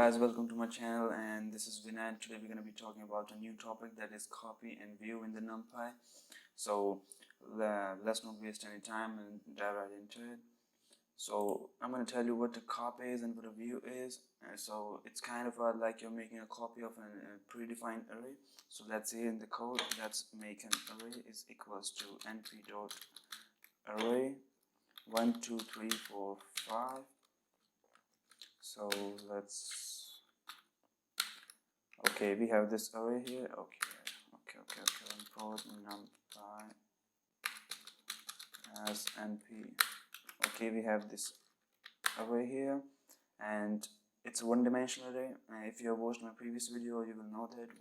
guys, welcome to my channel, and this is Vinay. Today we're going to be talking about a new topic, that is copy and view in the NumPy. So let's not waste any time and dive right into it. So I'm going to tell you what a copy is and what a view is. So it's kind of like you're making a copy of a predefined array. So let's say in the code, let's make an array is equals to np.array 1 2 3 4 5. So okay, we have this array here. Okay, import NumPy as np. Okay, we have this array here, and it's a one-dimensional array. If you have watched my previous video, you will know that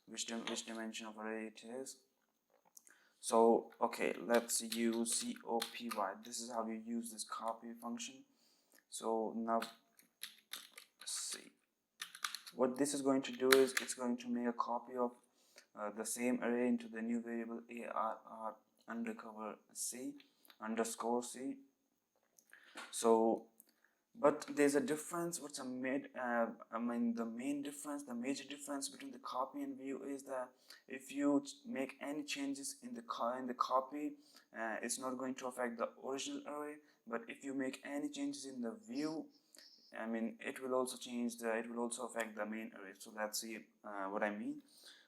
which dimension of array it is. So okay, let's use copy. This is how you use this copy function. So now see what this is going to do is it's going to make a copy of the same array into the new variable arr underscore c. So but there's a difference. The major difference between the copy and view is that if you make any changes in the copy, it's not going to affect the original array. But if you make any changes in the view, it will also affect the main array. So let's see what I mean.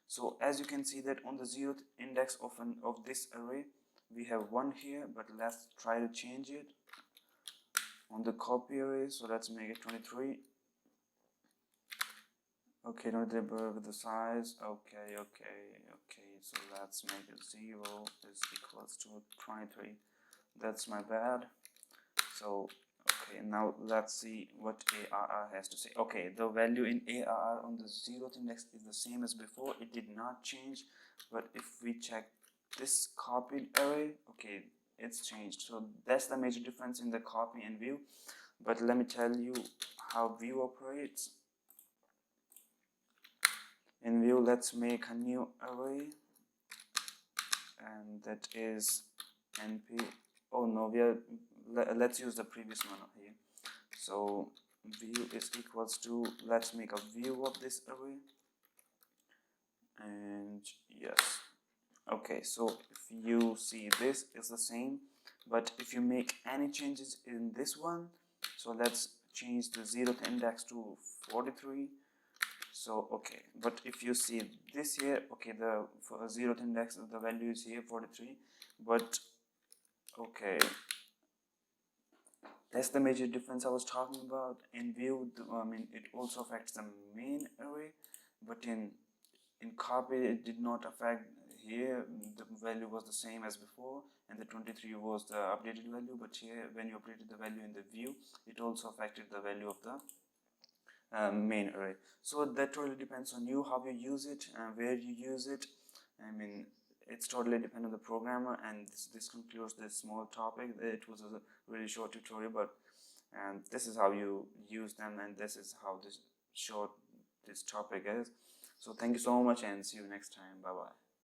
So as you can see that on the 0th index of this array, we have 1 here, but let's try to change it on the copy array. So let's make it 23. Okay, not with the size. Okay. So let's make it 0 is equals to 23. That's my bad. So okay, now let's see what ARR has to say. Okay, the value in ARR on the 0th index is the same as before. It did not change. But if we check this copied array, okay, it's changed. So that's the major difference in the copy and view. But let me tell you how view operates. In view, let's make a new array, and that is np. Oh no, let's use the previous one here. So view is equals to, let's make a view of this array, and yes. Okay, so if you see, this is the same, but if you make any changes in this one, so let's change the 0th index to 43. So okay, but if you see this here, okay, the 0th index, the value is here 43, but okay, that's the major difference I was talking about. In view, it also affects the main array, but in copy it did not affect. Here the value was the same as before, and the 23 was the updated value. But here, when you updated the value in the view, it also affected the value of the main array. So that totally depends on you, how you use it and where you use it. It's totally dependent on the programmer. And this concludes this small topic. It was a really short tutorial, but this is how you use them, and this is how this topic is. So thank you so much, and see you next time. Bye bye.